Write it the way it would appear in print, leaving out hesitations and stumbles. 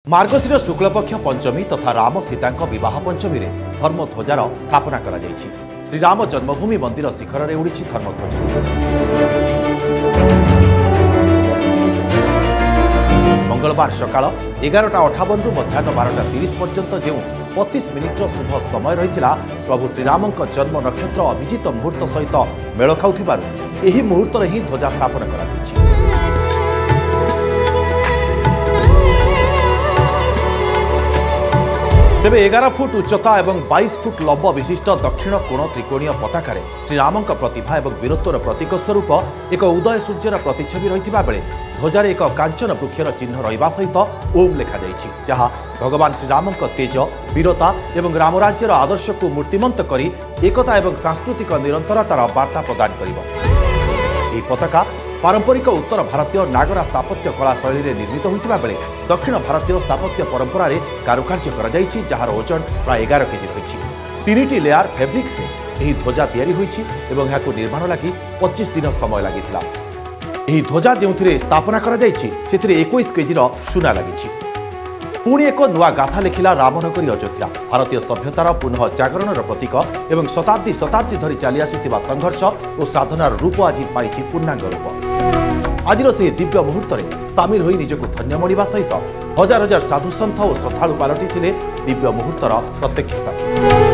मार्गशीर शुक्लपक्ष पंचमी तथा राम सीता विवाह पंचमी में धर्मध्वजार स्थापना करा जायछि। श्रीराम जन्मभूमि मंदिर शिखर में उड़ी धर्मध्वजा। मंगलवार सकाळ 11:58 रु मध्याह्न 12:30 पर्यंत जो 25 मिनिट्र शुभ समय रही प्रभु श्रीराम जन्म नक्षत्र अभिजित मुहूर्त सहित मेल खाउथिबारु एही मुहूर्त ही ध्वजा स्थापन करा जायछि। तेबे 11 फुट उच्चता और 22 फुट लंब विशिष्ट दक्षिण कोण त्रिकोणीय पताकार श्रीराम प्रतिभा और वीरत्वर प्रतीक स्वरूप एक उदय सूर्यर प्रतिछवि रही बेले ध्वजार एक कांचन वृक्षर चिन्ह रहा सहित ओम लिखा जाइछि, जहाँ भगवान श्रीराम तेज वीरता और रामराज्यर आदर्श को मूर्तिमंत करी एकता और सांस्कृतिक निरंतरतार वार्ता प्रदान करिब। पताका पारंपरिक उत्तर भारतीय नागरा स्थापत्य कला शैली में निर्मित होता बेले दक्षिण भारतीय स्थापत्य परंपरा रे कारुकार्य करा जायछि, जार ओजन प्राय 11 केजी रही। 3टी लेयर फैब्रिक्स यह ध्वजा तैयारी होइछि एवं याकु निर्माण लगी 25 दिन समय लागिथिला। यह ध्वजा जो स्थापना करा जायछि सेथिरे 21 केजी सुना लगी। पुणी एक नुआ गाथा लिखिला रामनगरी अयोध्या भारतीय सभ्यतार पुनः जागरण प्रतीक एवं शताब्दी शताब्दी धरी चली आसिथिबा संघर्ष और साधनार रूप आज पाइछि पूर्णांग रूप। आज से दिव्य मुहूर्त में सामिल होई निजको धन्य मणिबा सहित हजार हजार साधु सन्थ और श्रद्धालु पालटि दिव्य मुहूर्तर प्रत्यक्ष साक्षी।